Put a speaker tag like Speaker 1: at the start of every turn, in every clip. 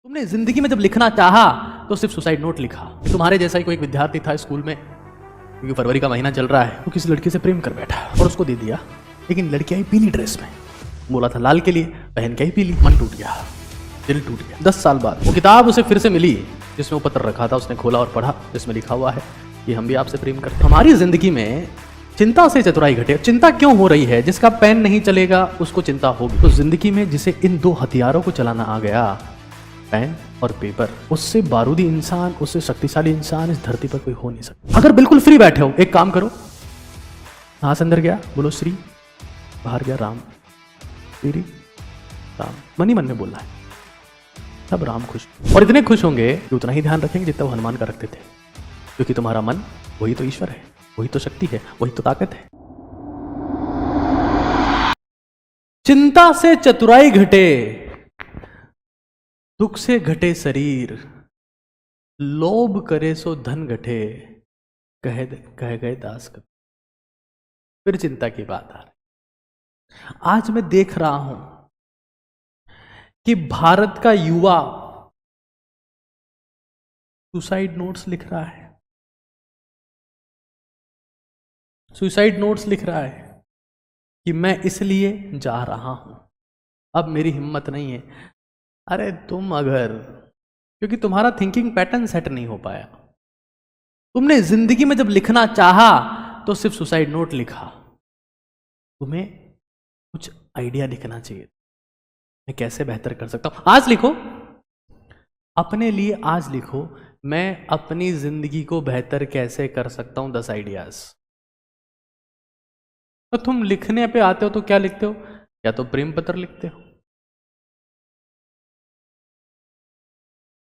Speaker 1: तुमने जिंदगी में जब लिखना चाहा तो सिर्फ सुसाइड नोट लिखा। तुम्हारे जैसा ही कोई एक विद्यार्थी था स्कूल में, क्योंकि फरवरी का महीना चल रहा है, वो किसी लड़की से प्रेम कर बैठा और उसको दे दिया। लेकिन लड़की आई पीली ड्रेस में, बोला था लाल के लिए, पहन के आई पीली। मन टूट गया, दिल टूट गया। 10 साल बाद वो किताब उसे फिर से मिली जिसमें वो पत्र रखा था। उसने खोला और पढ़ा, जिसमें लिखा हुआ है कि हम भी आपसे प्रेम करते हैं। हमारी जिंदगी में चिंता से चतुराई घटे। चिंता क्यों हो रही है? जिसका पेन नहीं चलेगा उसको चिंता होगी। तो जिंदगी में जिसे इन दो हथियारों को चलाना आ गया, पेन और पेपर, उससे बारूदी इंसान, उससे शक्तिशाली इंसान इस धरती पर कोई हो नहीं सकता। अगर बिल्कुल फ्री बैठे हो, एक काम करो, हाथ अंदर गया, बोलो श्री, बाहर गया राम, श्री राम, मन ही मन में बोलना है, सब राम खुश। और इतने खुश होंगे कि उतना ही ध्यान रखेंगे जितना वो हनुमान का रखते थे, क्योंकि तुम्हारा मन वही तो ईश्वर है, वही तो शक्ति है, वही तो ताकत है। चिंता से चतुराई घटे, दुख से घटे शरीर, लोभ करे सो धन घटे, कह गए दास कबीर। फिर चिंता की बात आ रही। आज मैं देख रहा हूं कि भारत का युवा सुसाइड नोट्स लिख रहा है, सुसाइड नोट्स लिख रहा है कि मैं इसलिए जा रहा हूं, अब मेरी हिम्मत नहीं है। अरे तुम अगर, क्योंकि तुम्हारा थिंकिंग पैटर्न सेट नहीं हो पाया। तुमने जिंदगी में जब लिखना चाहा तो सिर्फ सुसाइड नोट लिखा। तुम्हें कुछ आइडिया लिखना चाहिए, मैं कैसे बेहतर कर सकता हूं। आज लिखो, अपने लिए आज लिखो, मैं अपनी जिंदगी को बेहतर कैसे कर सकता हूं, 10 आइडियाज। तो तुम लिखने पे आते हो तो क्या लिखते हो? या तो प्रेम पत्र लिखते हो।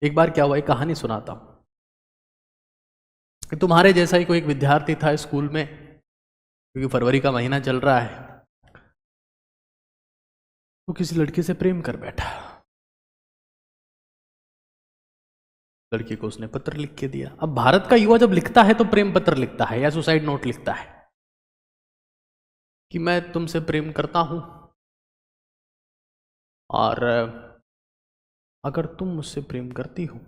Speaker 1: एक बार क्या हुआ, एक कहानी सुनाता हूं कि तुम्हारे जैसा ही कोई एक विद्यार्थी था स्कूल में, क्योंकि फरवरी का महीना चल रहा है, वो किसी लड़की से प्रेम कर बैठा। लड़की को उसने पत्र लिख के दिया। अब भारत का युवा जब लिखता है तो प्रेम पत्र लिखता है या सुसाइड नोट लिखता है कि मैं तुमसे प्रेम करता हूं और अगर तुम मुझसे प्रेम करती हो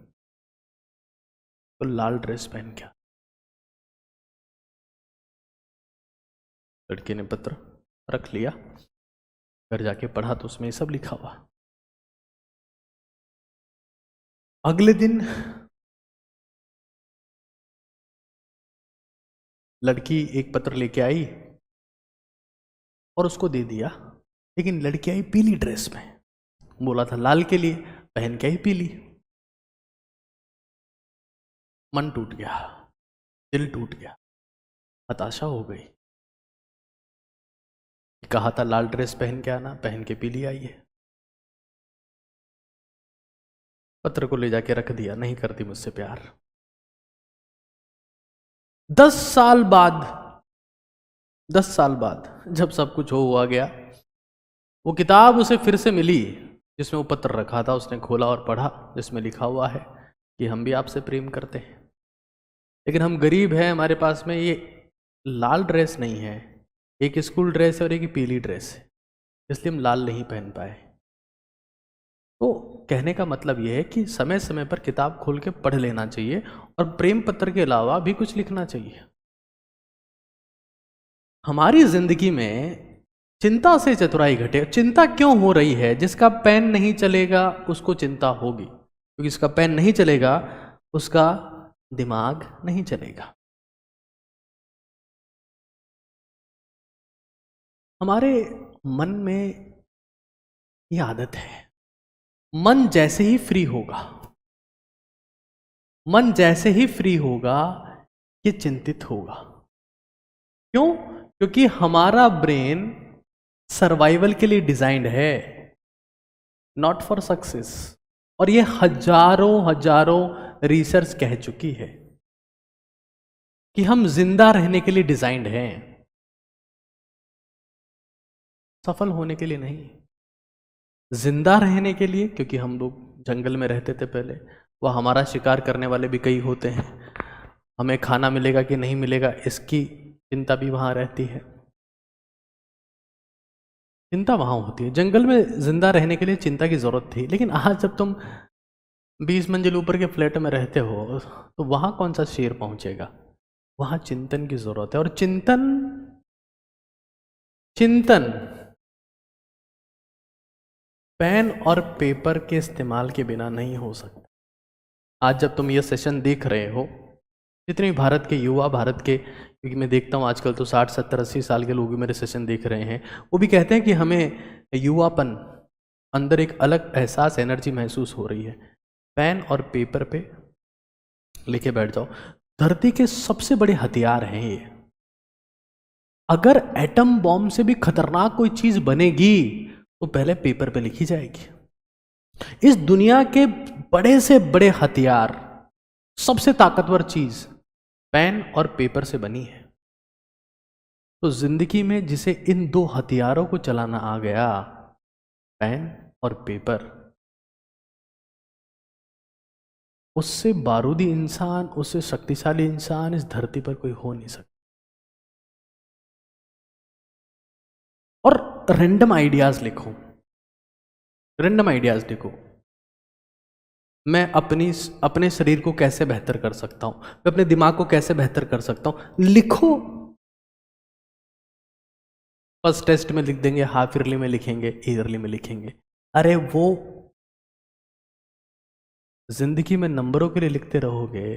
Speaker 1: तो लाल ड्रेस पहन के। लड़के ने पत्र रख लिया, घर जाके पढ़ा तो उसमें सब लिखा हुआ। अगले दिन लड़की एक पत्र लेके आई और उसको दे दिया। लेकिन लड़की आई पीली ड्रेस में, बोला था लाल के लिए, पहन के आई पीली। मन टूट गया, दिल टूट गया, हताशा हो गई। कहा था लाल ड्रेस पहन के आना, पहन के पीली आई है। पत्र को ले जाके रख दिया, नहीं करती मुझसे प्यार। 10 साल बाद, 10 साल बाद जब सब कुछ हुआ गया, वो किताब उसे फिर से मिली जिसमें वो पत्र रखा था। उसने खोला और पढ़ा, जिसमें लिखा हुआ है कि हम भी आपसे प्रेम करते हैं, लेकिन हम गरीब हैं, हमारे पास में ये लाल ड्रेस नहीं है, एक स्कूल ड्रेस है और एक पीली ड्रेस है, इसलिए हम लाल नहीं पहन पाए। तो कहने का मतलब यह है कि समय समय पर किताब खोल के पढ़ लेना चाहिए और प्रेम पत्र के अलावा भी कुछ लिखना चाहिए। हमारी जिंदगी में चिंता से चतुराई घटे। चिंता क्यों हो रही है? जिसका पेन नहीं चलेगा उसको चिंता होगी, क्योंकि जिसका पेन नहीं चलेगा उसका दिमाग नहीं चलेगा। हमारे मन में यह आदत है, मन जैसे ही फ्री होगा, मन जैसे ही फ्री होगा ये चिंतित होगा। क्यों? क्योंकि हमारा ब्रेन सर्वाइवल के लिए डिजाइंड है, नॉट फॉर सक्सेस। और ये हजारों हजारों रिसर्च कह चुकी है कि हम जिंदा रहने के लिए डिजाइंड हैं, सफल होने के लिए नहीं। जिंदा रहने के लिए, क्योंकि हम लोग जंगल में रहते थे पहले, वह हमारा शिकार करने वाले भी कई होते हैं, हमें खाना मिलेगा कि नहीं मिलेगा इसकी चिंता भी वहां रहती है, चिंता वहां होती है। जंगल में जिंदा रहने के लिए चिंता की जरूरत थी। लेकिन आज जब तुम 20 मंजिल ऊपर के फ्लैट में रहते हो तो वहां कौन सा शेर पहुंचेगा? वहां चिंतन की जरूरत है। और चिंतन चिंतन पेन और पेपर के इस्तेमाल के बिना नहीं हो सकता। आज जब तुम ये सेशन देख रहे हो, जितने भारत के युवा, भारत के, क्योंकि मैं देखता हूँ आजकल तो 60 70 80 साल के लोग भी मेरे सेशन देख रहे हैं, वो भी कहते हैं कि हमें युवापन, अंदर एक अलग एहसास, एनर्जी महसूस हो रही है। पेन और पेपर पे लिखे बैठ जाओ। धरती के सबसे बड़े हथियार हैं ये। अगर एटम बॉम्ब से भी खतरनाक कोई चीज बनेगी तो पहले पेपर पे लिखी जाएगी। इस दुनिया के बड़े से बड़े हथियार, सबसे ताकतवर चीज पेन और पेपर से बनी है। तो जिंदगी में जिसे इन दो हथियारों को चलाना आ गया, पेन और पेपर, उससे बारूदी इंसान, उससे शक्तिशाली इंसान इस धरती पर कोई हो नहीं सकता। और रैंडम आइडियाज लिखो, रैंडम आइडियाज लिखो। मैं अपने शरीर को कैसे बेहतर कर सकता हूं, मैं अपने दिमाग को कैसे बेहतर कर सकता हूं, लिखो। फर्स्ट टेस्ट में लिख देंगे, हाफ ईयरली में लिखेंगे, ईयरली में लिखेंगे। अरे वो जिंदगी में नंबरों के लिए लिखते रहोगे,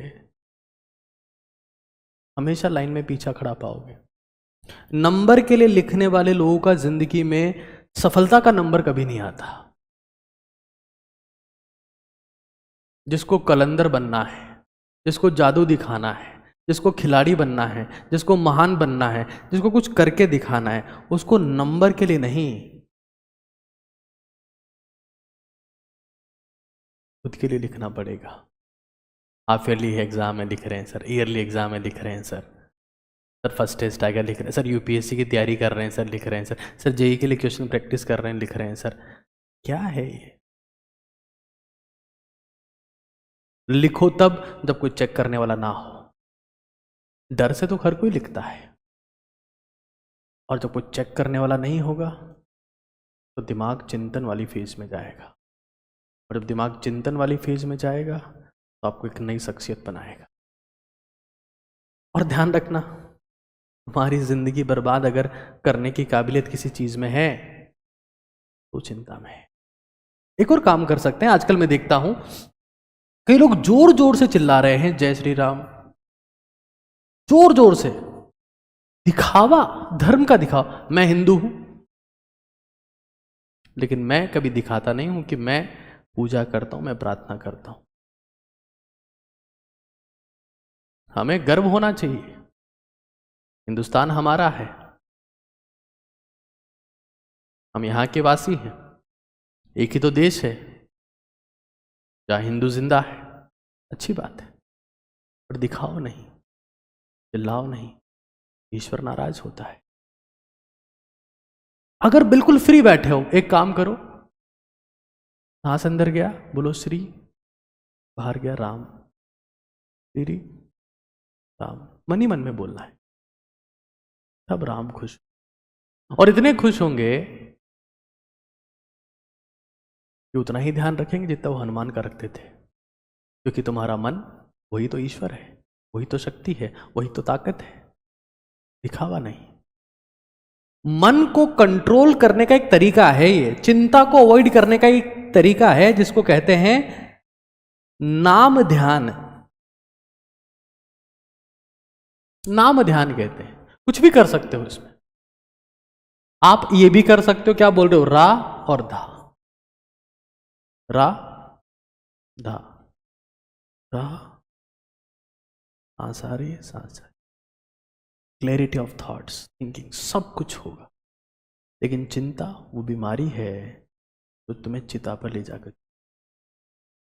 Speaker 1: हमेशा लाइन में पीछा खड़ा पाओगे। नंबर के लिए लिखने वाले लोगों का जिंदगी में सफलता का नंबर कभी नहीं आता। जिसको कलंदर बनना है, जिसको जादू दिखाना है, जिसको खिलाड़ी बनना है, जिसको महान बनना है, जिसको कुछ करके दिखाना है, उसको नंबर के लिए नहीं, खुद के लिए लिखना पड़ेगा। हाफ ईयरली एग्जाम में लिख रहे हैं सर, ईयरली एग्जाम में लिख रहे हैं सर, फर्स्ट टेस्ट आएगा लिख रहे हैं सर, यूपीएससी की तैयारी कर रहे हैं सर, लिख रहे हैं सर, जेई के लिए क्वेश्चन प्रैक्टिस कर रहे हैं, लिख रहे हैं सर। क्या है ये? लिखो तब जब कोई चेक करने वाला ना हो। डर से तो हर कोई लिखता है, और जब कोई चेक करने वाला नहीं होगा तो दिमाग चिंतन वाली फेज में जाएगा। और जब दिमाग चिंतन वाली फेज में जाएगा तो आपको एक नई शख्सियत बनाएगा। और ध्यान रखना, तुम्हारी जिंदगी बर्बाद अगर करने की काबिलियत किसी चीज में है तो चिंता में है। एक और काम कर सकते हैं, आजकल मैं देखता हूं कई लोग जोर जोर से चिल्ला रहे हैं जय श्री राम, जोर जोर से, दिखावा, धर्म का दिखावा। मैं हिंदू हूं, लेकिन मैं कभी दिखाता नहीं हूं कि मैं पूजा करता हूं, मैं प्रार्थना करता हूं। हमें गर्व होना चाहिए, हिंदुस्तान हमारा है, हम यहां के वासी हैं, एक ही तो देश है जहां हिंदू जिंदा है। अच्छी बात है, पर दिखाओ नहीं, चिल्लाओ नहीं, ईश्वर नाराज होता है। अगर बिल्कुल फ्री बैठे हो, एक काम करो, सांस अंदर गया बोलो श्री, बाहर गया राम, श्री राम, मन ही मन में बोलना है, तब राम खुश। और इतने खुश होंगे कि उतना ही ध्यान रखेंगे जितना वो हनुमान का रखते थे, क्योंकि तुम्हारा मन वही तो ईश्वर है, वही तो शक्ति है, वही तो ताकत है, दिखावा नहीं। मन को कंट्रोल करने का एक तरीका है, ये चिंता को अवॉइड करने का एक तरीका है जिसको कहते हैं नाम ध्यान। नाम ध्यान कहते हैं। कुछ भी कर सकते हो इसमें, आप ये भी कर सकते हो, क्या बोल रहे हो, रा और धा, रा धा, रा, सांस आ रही है, सांस आ रही, क्लैरिटी ऑफ थॉट्स, थिंकिंग, सब कुछ होगा। लेकिन चिंता वो बीमारी है जो तुम्हें चिता पर ले जाकर